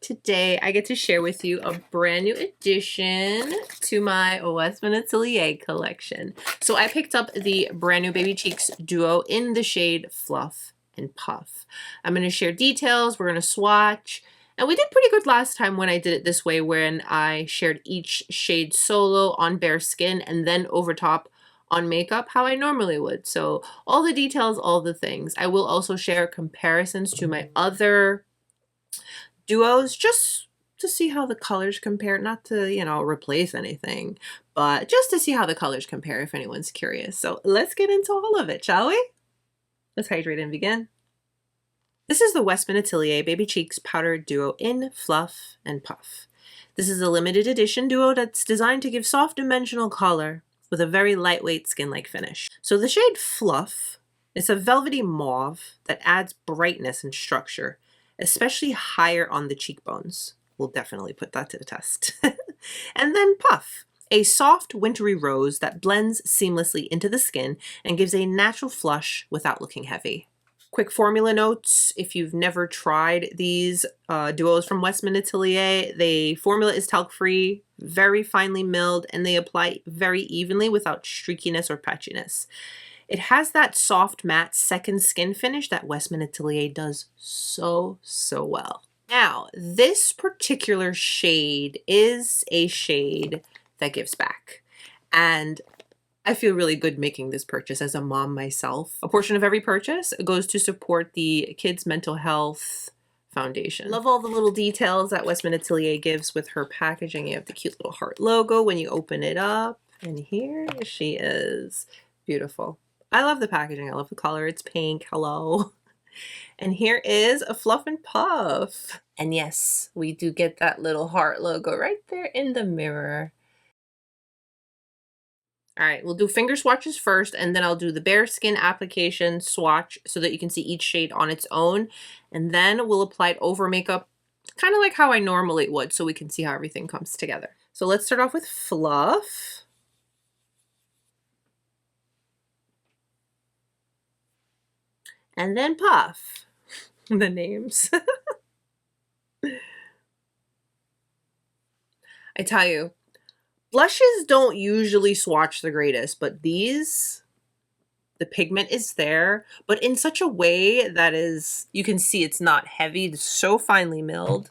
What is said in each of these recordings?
today I get to share with you a brand new addition to my Westman Atelier collection. So I picked up the brand new Baby Cheeks duo in the shade Fluff and Puff. I'm going to share details, we're going to swatch, and we did pretty good last time when I did it this way, when I shared each shade solo on bare skin and then over top on makeup how I normally would. So all the details, all the things. I will also share comparisons to my other duos just to see how the colors compare, not to, you know, replace anything, but just to see how the colors compare if anyone's curious. So let's get into all of it, shall we? Let's hydrate and begin. This is the Westman Atelier Baby Cheeks Powder Duo in Fluff and Puff. This is a limited edition duo that's designed to give soft dimensional color with a very lightweight skin-like finish. So the shade Fluff is a velvety mauve that adds brightness and structure, especially higher on the cheekbones. We'll definitely put that to the test. And then Puff, a soft wintry rose that blends seamlessly into the skin and gives a natural flush without looking heavy. Quick formula notes: if you've never tried these duos from Westman Atelier, the formula is talc-free, very finely milled, and they apply very evenly without streakiness or patchiness. It has that soft matte second skin finish that Westman Atelier does so well. Now, this particular shade is a shade that gives back, and I feel really good making this purchase as a mom myself. A portion of every purchase goes to support the Kids Mental Health Foundation. Love all the little details that Westman Atelier gives with her packaging. You have the cute little heart logo when you open it up, and here she is. Beautiful. I love the packaging. I love the color. It's pink. Hello. And here is a Fluff and Puff. And yes, we do get that little heart logo right there in the mirror. All right, we'll do finger swatches first, and then I'll do the bare skin application swatch so that you can see each shade on its own. And then we'll apply it over makeup, kind of like how I normally would, so we can see how everything comes together. So let's start off with Fluff. And then Puff. The names. I tell you, blushes don't usually swatch the greatest, but these, the pigment is there, but in such a way that is, you can see it's not heavy. It's so finely milled.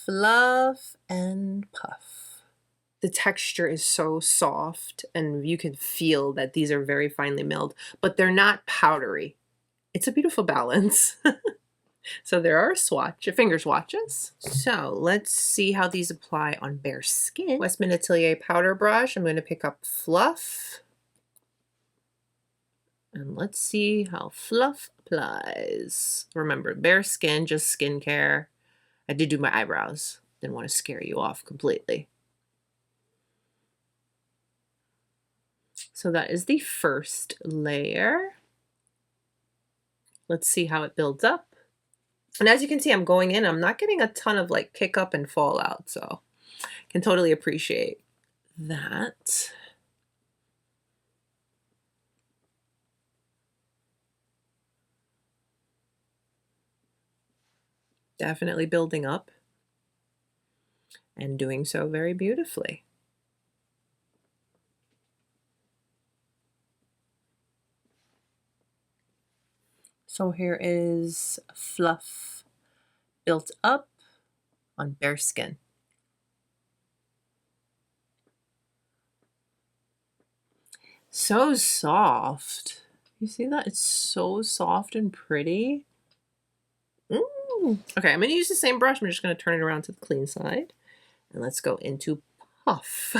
Fluff and Puff. The texture is so soft, and you can feel that these are very finely milled, but they're not powdery. It's a beautiful balance. So there are finger swatches. So let's see how these apply on bare skin. Westman Atelier powder brush. I'm going to pick up Fluff. And let's see how Fluff applies. Remember, bare skin, just skincare. I did do my eyebrows. Didn't want to scare you off completely. So that is the first layer. Let's see how it builds up. And as you can see, I'm going in, I'm not getting a ton of like kick up and fall out, so can totally appreciate that. Definitely building up and doing so very beautifully. So here is Fluff built up on bare skin. So soft. You see that? It's so soft and pretty. Okay, I'm going to use the same brush. I'm just going to turn it around to the clean side. And let's go into Puff.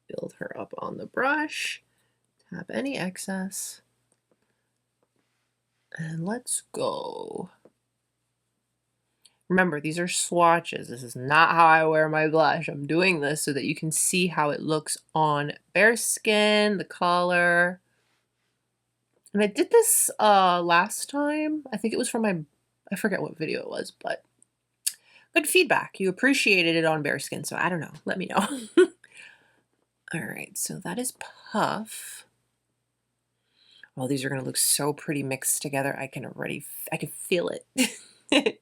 Build her up on the brush. Tap any excess. And let's go. Remember, these are swatches. This is not how I wear my blush. I'm doing this so that you can see how it looks on bare skin, the color. And I did this last time. I think it was from I forget what video it was, but good feedback. You appreciated it on bare skin, so I don't know. Let me know. All right, so that is Puff. Oh, these are going to look so pretty mixed together. I can feel it.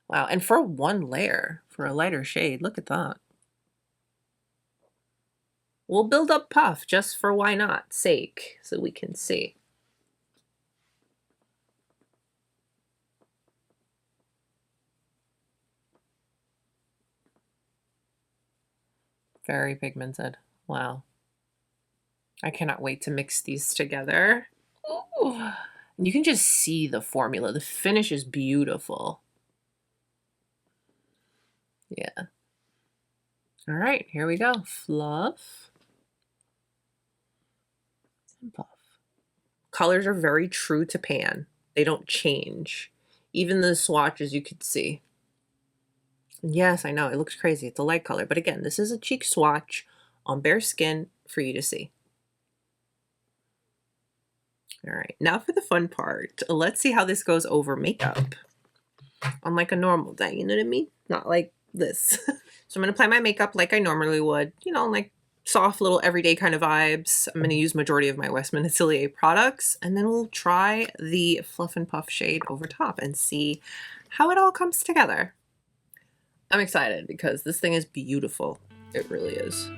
Wow, and for one layer, for a lighter shade, look at that. We'll build up puff just for why not sake, so we can see. Very pigmented. Wow. I cannot wait to mix these together. Ooh. You can just see the formula. The finish is beautiful. Yeah. All right, here we go. Fluff and puff. Colors are very true to pan. They don't change. Even the swatches you could see. Yes, I know, it looks crazy. It's a light color. But again, this is a cheek swatch on bare skin for you to see. All right, now for the fun part. Let's see how this goes over makeup on like a normal day, you know what I mean? Not like this. So I'm going to apply my makeup like I normally would, you know, like soft little everyday kind of vibes. I'm going to use majority of my Westman Atelier products, and then we'll try the Fluff and Puff shade over top and see how it all comes together. I'm excited because this thing is beautiful. It really is.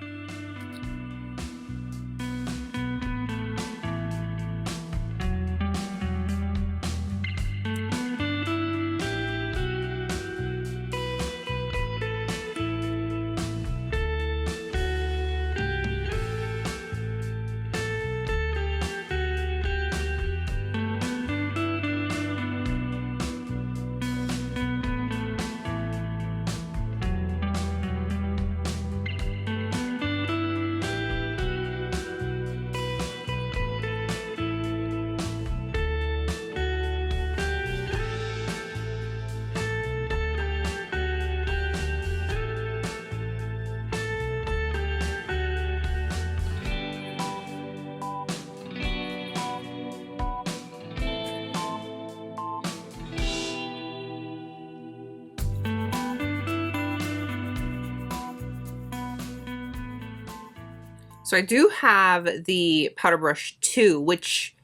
So I do have the powder brush 2, which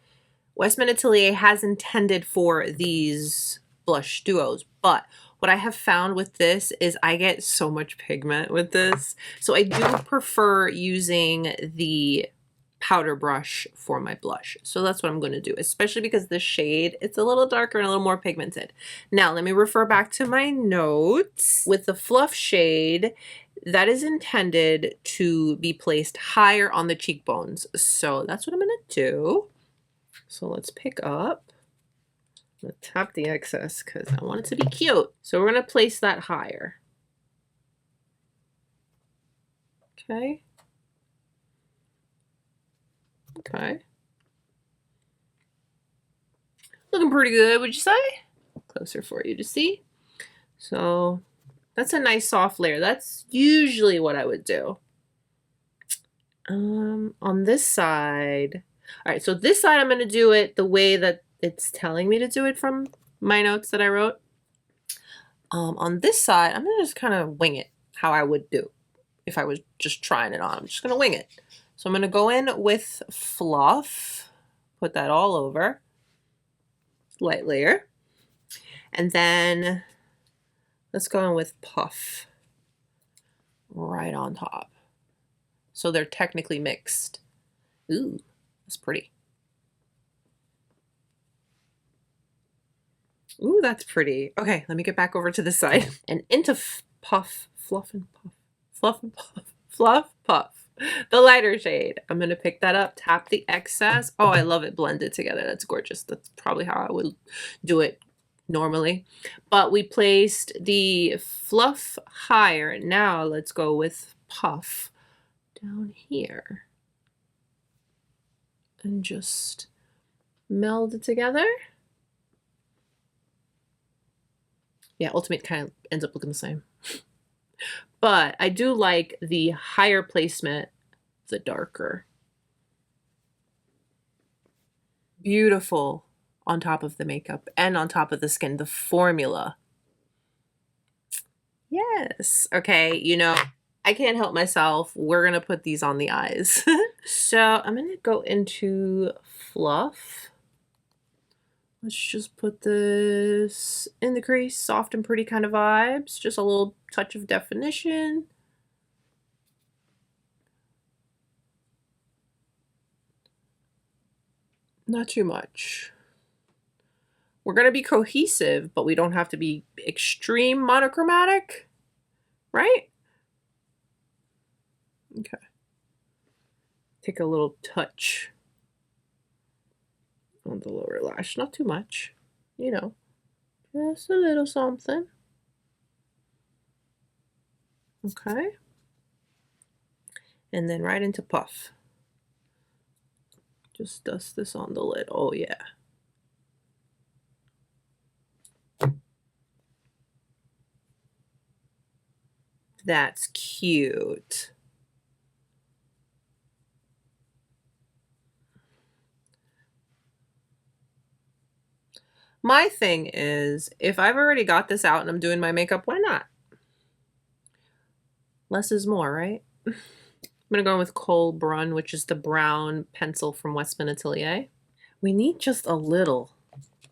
Westman Atelier has intended for these blush duos. But what I have found with this is I get so much pigment with this. So I do prefer using the powder brush for my blush. So that's what I'm going to do, especially because the shade, it's a little darker and a little more pigmented. Now, let me refer back to my notes. With the Fluff shade, that is intended to be placed higher on the cheekbones. So that's what I'm going to do. So let's pick up. I'm going to tap the excess because I want it to be cute. So we're going to place that higher. Okay. Okay. Looking pretty good, would you say? Closer for you to see. So that's a nice soft layer. That's usually what I would do. On this side, all right, so this side I'm going to do it the way that it's telling me to do it from my notes that I wrote. On this side, I'm going to just kind of wing it how I would do if I was just trying it on. I'm just going to wing it. So I'm going to go in with Fluff, put that all over, light layer, and then let's go in with Puff right on top. So they're technically mixed. Ooh, that's pretty. Ooh, that's pretty. Okay, let me get back over to this side. And into Puff, Fluff and Puff, Fluff and Puff, Fluff, Puff. The lighter shade. I'm going to pick that up, tap the excess. Oh, I love it blended together. That's gorgeous. That's probably how I would do it normally. But we placed the Fluff higher. Now let's go with Puff down here. And just meld it together. Yeah, ultimate kind of ends up looking the same. But I do like the higher placement, the darker. Beautiful on top of the makeup and on top of the skin, the formula. Yes. Okay, you know, I can't help myself. We're going to put these on the eyes. So I'm going to go into Fluff Let's just put this in the crease, soft and pretty kind of vibes, just a little touch of definition. Not too much. We're going to be cohesive, but we don't have to be extreme monochromatic, right? Okay. Take a little touch on the lower lash, not too much, you know, just a little something. Okay. And then right into puff. Just dust this on the lid. Oh yeah. That's cute. My thing is, if I've already got this out and I'm doing my makeup, why not? Less is more, right? I'm gonna go with Kohl Brun, which is the brown pencil from Westman Atelier. We need just a little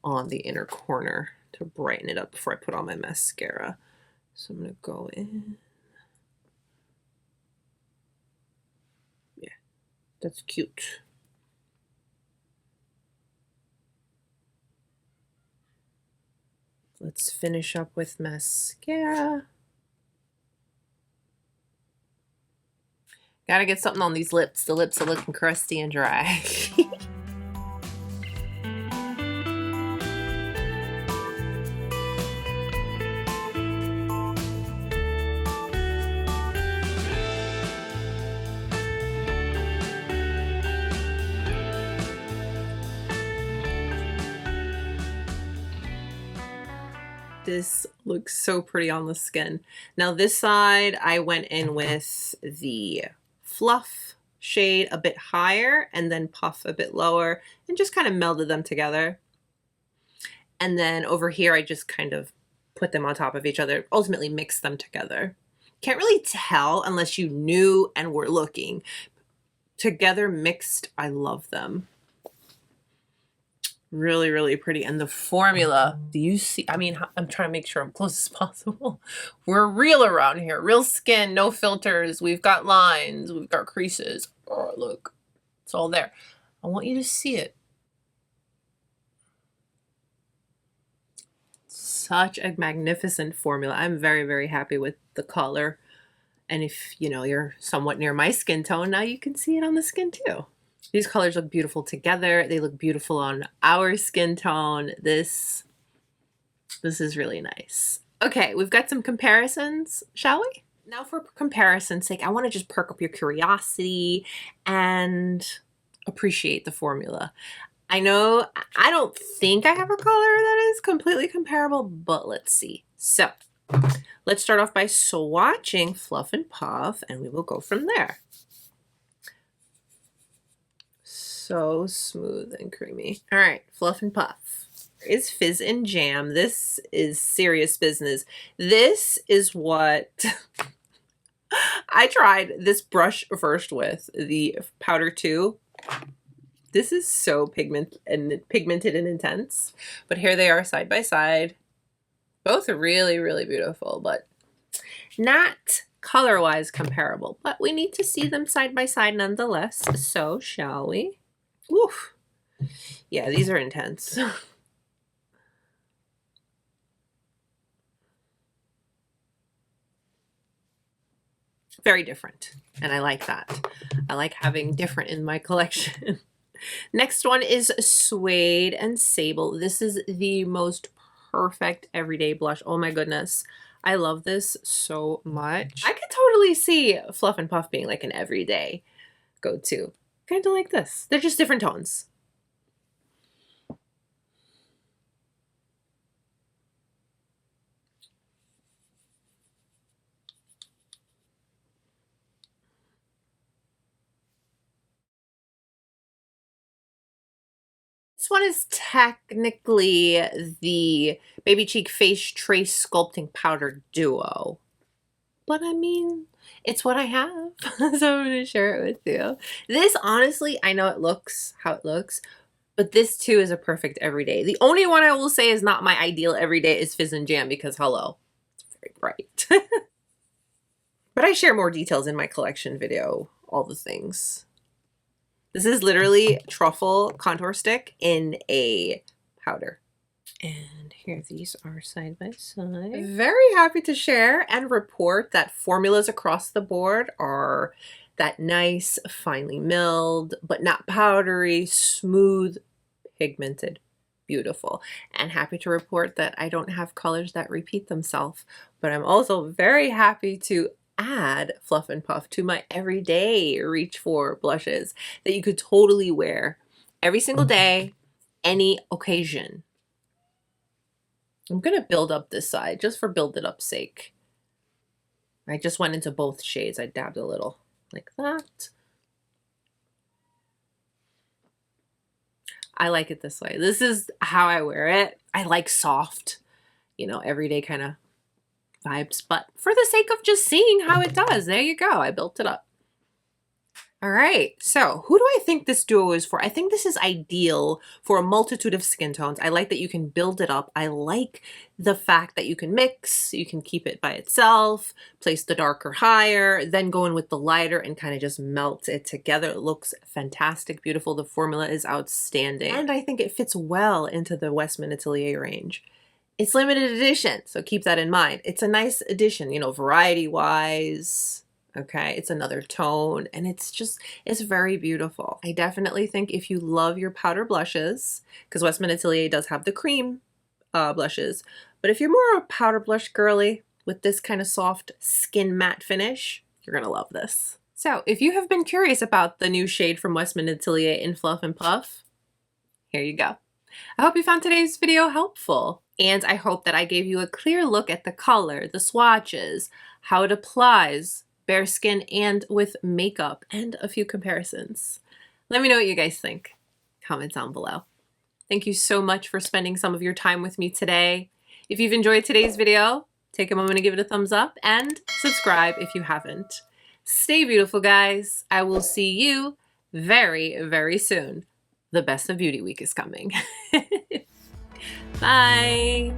on the inner corner to brighten it up before I put on my mascara. So I'm gonna go in. Yeah, that's cute. Let's finish up with mascara. Gotta get something on these lips. The lips are looking crusty and dry. This looks so pretty on the skin. Now this side, I went in with the Fluff shade a bit higher and then Puff a bit lower and just kind of melded them together. And then over here, I just kind of put them on top of each other, ultimately mixed them together. Can't really tell unless you knew and were looking. Together mixed, I love them. Really, really pretty. And the formula, do you see? I mean, I'm trying to make sure I'm close as possible. We're real around here. Real skin, no filters. We've got lines. We've got creases. Oh, look. It's all there. I want you to see it. Such a magnificent formula. I'm very, very happy with the color. And if, you know, you're somewhat near my skin tone, now you can see it on the skin too. These colors look beautiful together. They look beautiful on our skin tone. This is really nice. Okay, we've got some comparisons, shall we? Now for comparison's sake, I want to just perk up your curiosity and appreciate the formula. I know I don't think I have a color that is completely comparable, but let's see. So let's start off by swatching Fluff and Puff, and we will go from there. So smooth and creamy. All right, Fluff and Puff. There is Fizz and Jam. This is serious business. This is what I tried this brush first with, the Powder 2. This is so pigmented and intense. But here they are side by side. Both are really, really beautiful, but not color-wise comparable. But we need to see them side by side nonetheless. So shall we? Oof. Yeah, these are intense. Very different. And I like that. I like having different in my collection. Next one is Suede and Sable. This is the most perfect everyday blush. Oh my goodness. I love this so much. I could totally see Fluff and Puff being like an everyday go-to. Kind of like this. They're just different tones. This one is technically the Baby Cheek Face Trace Sculpting Powder Duo. But I mean, it's what I have, so I'm going to share it with you. This, honestly, I know it looks how it looks, But this too is a perfect everyday. The only one I will say is not my ideal everyday is Fizz and Jam because hello, it's very bright. But I share more details in my collection video, all the things. This is literally Truffle contour stick in a powder. And here these are side by side. Very happy to share and report that formulas across the board are that nice, finely milled, but not powdery, smooth, pigmented, beautiful. And happy to report that I don't have colors that repeat themselves, but I'm also very happy to add Fluff and Puff to my everyday reach for blushes that you could totally wear every single day, any occasion. I'm gonna build up this side just for build it up's sake. I just went into both shades. I dabbed a little like that. I like it this way. This is how I wear it. I like soft, you know, everyday kind of vibes, but for the sake of just seeing how it does, there you go. I built it up. All right, so who do I think this duo is for? I think this is ideal for a multitude of skin tones. I like that you can build it up. I like the fact that you can mix, you can keep it by itself, place the darker higher, then go in with the lighter and kind of just melt it together. It looks fantastic, beautiful. The formula is outstanding. And I think it fits well into the Westman Atelier range. It's limited edition, so keep that in mind. It's a nice addition, you know, variety-wise. Okay, it's another tone, and it's very beautiful. I definitely think if you love your powder blushes, because Westman Atelier does have the cream blushes, but if you're more of a powder blush girly with this kind of soft skin matte finish, you're gonna love this. So if you have been curious about the new shade from Westman Atelier in Fluff and Puff, here you go. I hope you found today's video helpful, and I hope that I gave you a clear look at the color, the swatches, how it applies, bare skin and with makeup, and a few comparisons. Let me know what you guys think. Comment down below. Thank you so much for spending some of your time with me today. If you've enjoyed today's video, take a moment to give it a thumbs up and subscribe if you haven't. Stay beautiful, guys. I will see you very, very soon. The best of Beauty Week is coming. Bye.